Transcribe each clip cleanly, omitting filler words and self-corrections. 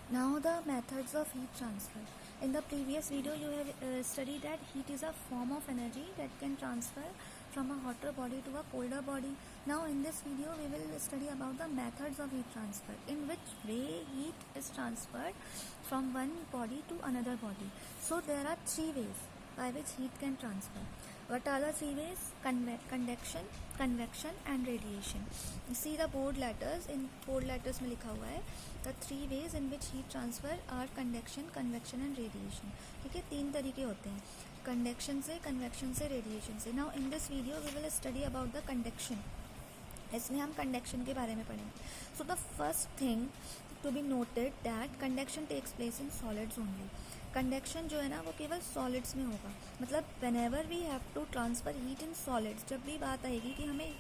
Now the methods of heat transfer. In the previous video you have studied that heat is a form of energy that can transfer from a hotter body to a colder body. Now in this video we will study about the methods of heat transfer, in which way heat is transferred from one body to another body. So there are three ways by which heat can transfer. What are the three ways? Conduction, convection and radiation. You see the board letters, in board letters में लिखा हुआ है the three ways in which heat transfer are conduction, convection and radiation. ठीक है, तीन तरीके होते हैं, conduction से, convection से, radiation से. Now in this video we will study about the conduction. इसमें हम conduction के बारे में पढ़ेंगे. So the first thing to be noted that conduction takes place in solids only. Conduction जो है ना वो केवल सॉलिड्स में होगा. मतलब whenever we have to transfer heat in solids, जब भी बात आएगी कि हमें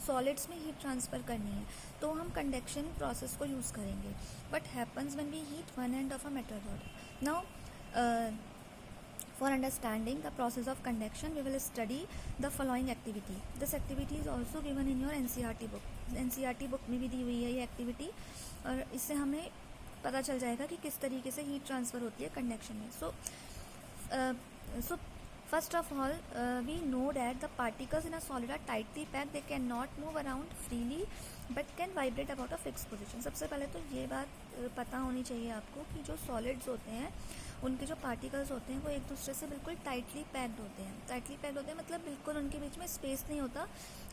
सॉलिड्स में हीट ट्रांसफ़र करनी है तो हम कंडक्शन प्रोसेस को यूज़ करेंगे. But happens when we heat one end of a metal rod. Now for understanding the process of conduction we will study the following activity. This activity is also given in your NCERT book. NCERT book में भी दी हुई है ये activity, और इससे हमें पता चल जाएगा कि किस तरीके से हीट ट्रांसफ़र होती है कंडक्शन में. So first of all we know that the particles in a solid are tightly packed. They can not move around freely but can vibrate about a fix position. सबसे पहले तो ये बात पता होनी चाहिए आपको कि जो सॉलिड्स होते हैं उनके जो पार्टिकल्स होते हैं वो एक दूसरे से बिल्कुल टाइटली पैक्ड होते हैं. टाइटली पैक्ड होते हैं मतलब बिल्कुल उनके बीच में स्पेस नहीं होता,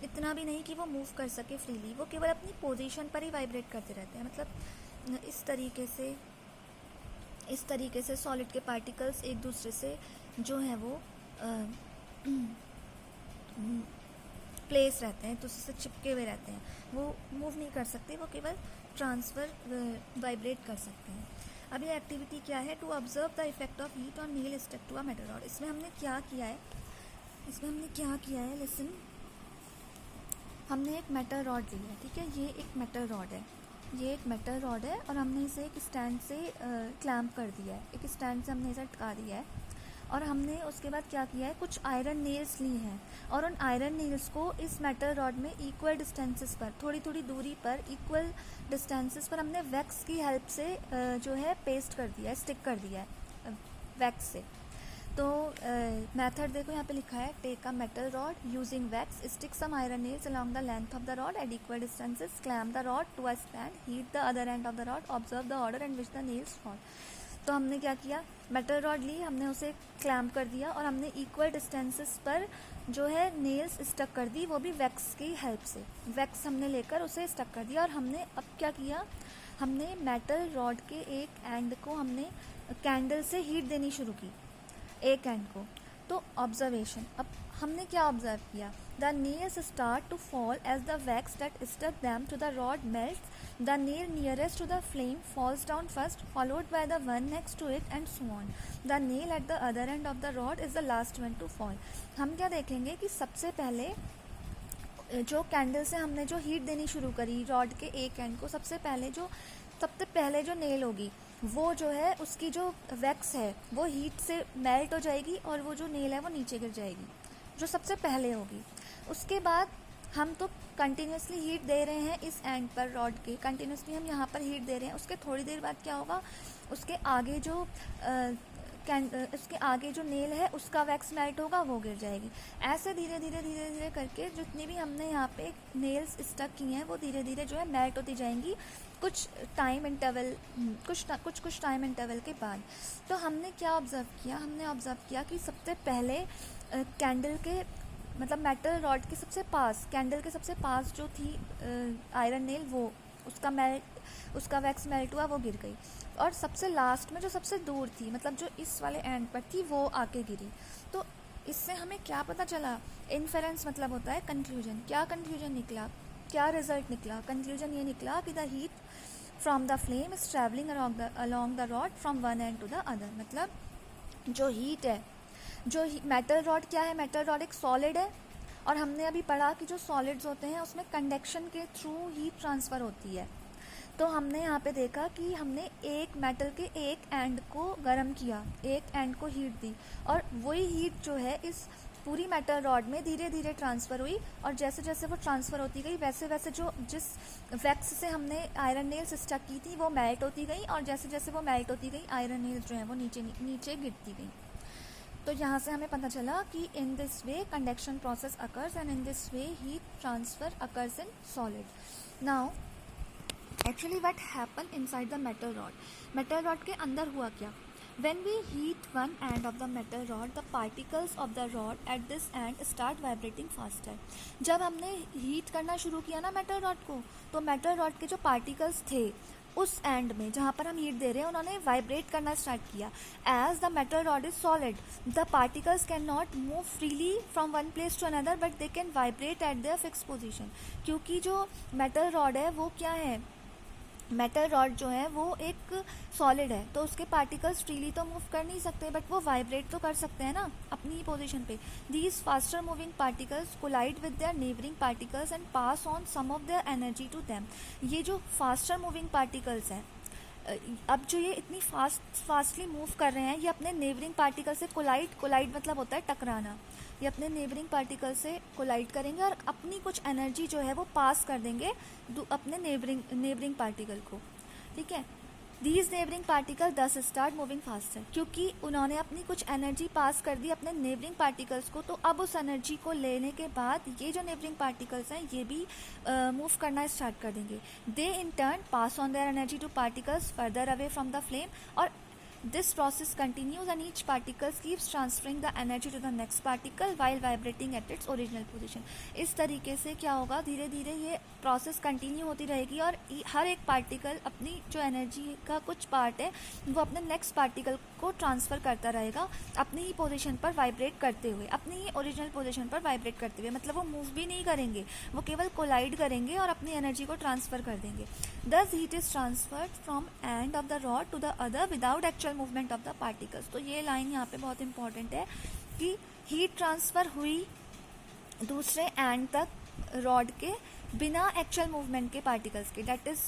इतना भी नहीं कि वो मूव कर सके फ्रीली. वो केवल अपनी पोजीशन पर ही वाइब्रेट करते रहते हैं. मतलब इस तरीके से सॉलिड के पार्टिकल्स एक दूसरे से जो है वो प्लेस रहते हैं, तो उससे चिपके हुए रहते हैं. वो मूव नहीं कर सकते, वो केवल ट्रांसफ़र वाइब्रेट कर सकते हैं. अब ये एक्टिविटी क्या है? To observe the effect of heat on nail stuck to a metal rod. इसमें हमने क्या किया है, लिसन. हमने एक मेटल रॉड लिया, ठीक है, ये एक मेटल रॉड है और हमने इसे एक स्टैंड से क्लैम्प कर दिया है. एक स्टैंड से हमने इसे अटका दिया है और हमने उसके बाद क्या किया है, कुछ आयरन नेल्स ली हैं और उन आयरन नेल्स को इस मेटल रॉड में इक्वल डिस्टेंसेस पर, थोड़ी थोड़ी दूरी पर, इक्वल डिस्टेंसेस पर हमने वैक्स की हेल्प से जो है पेस्ट कर दिया है, स्टिक कर दिया है वैक्स से. तो मेथड देखो यहाँ पे लिखा है, take a metal rod using wax, stick some iron nails along the length of the rod at equal distances, clamp the rod to a stand, heat the other end of the rod, observe the order in which the nails fall. तो हमने क्या किया, metal rod ली, हमने उसे clamp कर दिया और हमने इक्वल डिस्टेंसेस पर जो है नेल्स स्टक कर दी, वो भी वैक्स की हेल्प से. वैक्स हमने लेकर उसे स्टक कर दिया और हमने अब क्या किया, हमने मेटल रॉड के एक एंड को हमने कैंडल से हीट देनी शुरू की, एक एंड को. तो ऑब्जर्वेशन, अब हमने क्या ऑब्जर्व किया, the nails start to fall as the wax that stuck them to the rod melts. The nail nearest to the flame falls down first, followed by the one next to it and so on. The nail at the other end of the rod is the last one to fall. हम क्या देखेंगे कि सबसे पहले जो candle से हमने जो हीट देनी शुरू करी रॉड के एक एंड को, सबसे पहले जो नेल होगी वो जो है उसकी जो वैक्स है वो हीट से मेल्ट हो जाएगी और वो जो नेल है वो नीचे गिर जाएगी, जो सबसे पहले होगी. उसके बाद हम तो कंटिन्यूसली हीट दे रहे हैं इस एंड पर रॉड के, कंटिन्यूसली हम यहाँ पर हीट दे रहे हैं. उसके थोड़ी देर बाद क्या होगा, उसके आगे जो नेल है उसका वैक्स मेल्ट होगा, वो गिर जाएगी. ऐसे धीरे धीरे करके जितनी भी हमने यहाँ पे नेल्स स्टक की हैं वो धीरे धीरे जो है मेल्ट होती जाएंगी कुछ टाइम इंटरवल के बाद. तो हमने क्या ऑब्जर्व किया, कि सबसे पहले कैंडल के मतलब मेटल रॉड के सबसे पास, कैंडल के सबसे पास जो थी आयरन नेल, वो उसका वैक्स मेल्ट हुआ, वो गिर गई. और सबसे लास्ट में जो सबसे दूर थी, मतलब जो इस वाले एंड पर थी, वो आके गिरी. तो इससे हमें क्या पता चला, इन्फेरेंस मतलब होता है कंक्लूजन. क्या कंक्लूजन निकला, क्या रिजल्ट निकला? कंक्लूजन ये निकला कि the heat from the flame is travelling along the rod from one end to the other. मतलब जो हीट है, जो मेटल रॉड क्या है, मेटल रॉड एक सॉलिड है और हमने अभी पढ़ा कि जो सॉलिड्स होते हैं उसमें कंडक्शन के थ्रू हीट ट्रांसफ़र होती है. तो हमने यहाँ पे देखा कि हमने एक मेटल के एक एंड को गर्म किया, एक एंड को हीट दी और वही हीट जो है इस पूरी मेटल रॉड में धीरे धीरे ट्रांसफ़र हुई, और जैसे जैसे वो ट्रांसफ़र होती गई वैसे वैसे जो जिस वैक्स से हमने आयरन नेल्स स्टक की थी वो मेल्ट होती गई, और जैसे जैसे वो मेल्ट होती गई आयरन नेल्स जो हैं वो नीचे नीचे गिरती गई। तो यहाँ से हमें पता चला कि in this way conduction process occurs and in this way heat transfer occurs in solid. Now actually what happen inside the metal rod के अंदर हुआ क्या? When we heat one end of the metal rod, the particles of the rod at this end start vibrating faster. जब हमने heat करना शुरू किया ना मेटल रॉड को, तो मेटल रॉड के जो पार्टिकल्स थे उस एंड में जहाँ पर हम हीट दे रहे हैं उन्होंने वाइब्रेट करना स्टार्ट किया। As the metal rod is solid, the particles can not move freely from one place to another but they can vibrate at their fix position. क्योंकि जो मेटल रॉड है वो क्या है, मेटल रॉड जो है वो एक सॉलिड है, तो उसके पार्टिकल्स फ्रीली तो मूव कर नहीं सकते बट वो वाइब्रेट तो कर सकते हैं ना अपनी ही पोजीशन पे। These faster moving particles collide with their neighbouring particles and pass on some of their energy to them. ये जो फास्टर मूविंग पार्टिकल्स हैं, अब जो ये इतनी फास्टली मूव कर रहे हैं, ये अपने नेबरिंग पार्टिकल से कोलाइड मतलब होता है टकराना, ये अपने नेबरिंग पार्टिकल से कोलाइड करेंगे और अपनी कुछ एनर्जी जो है वो पास कर देंगे अपने नेबरिंग पार्टिकल को, ठीक है। दीज नेबरिंग पार्टिकल दस स्टार्ट मूविंग फास्टर, क्योंकि उन्होंने अपनी कुछ एनर्जी पास कर दी अपने नेबरिंग पार्टिकल्स को, तो अब उस एनर्जी को लेने के बाद ये जो नेबरिंग पार्टिकल्स हैं ये भी मूव करना स्टार्ट कर देंगे। They in turn pass on their energy to particles further away from the flame, और this process continues and each particle keeps transferring the energy to the next particle while vibrating at its original position. इस तरीके से क्या होगा, धीरे धीरे ये process continue होती रहेगी और हर एक पार्टिकल अपनी जो एनर्जी का कुछ पार्ट है वो अपने नेक्स्ट पार्टिकल को ट्रांसफ़र करता रहेगा अपनी ही पोजीशन पर वाइब्रेट करते हुए, अपनी ही ओरिजिनल पोजीशन पर वाइब्रेट करते हुए। मतलब वो मूव भी नहीं करेंगे, वो केवल कोलाइड करेंगे और अपनी एनर्जी को ट्रांसफ़र कर देंगे। Thus heat is transferred from end of the rod to the other without actual movement of the particles. तो ये लाइन यहाँ पे बहुत इंपॉर्टेंट है कि हीट ट्रांसफ़र हुई दूसरे एंड तक रॉड के बिना एक्चुअल मूवमेंट के पार्टिकल्स के। That is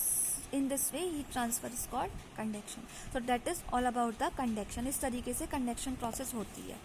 in this way heat transfer is called conduction. So that is all about the conduction. इस तरीके से कंडक्शन प्रोसेस होती है।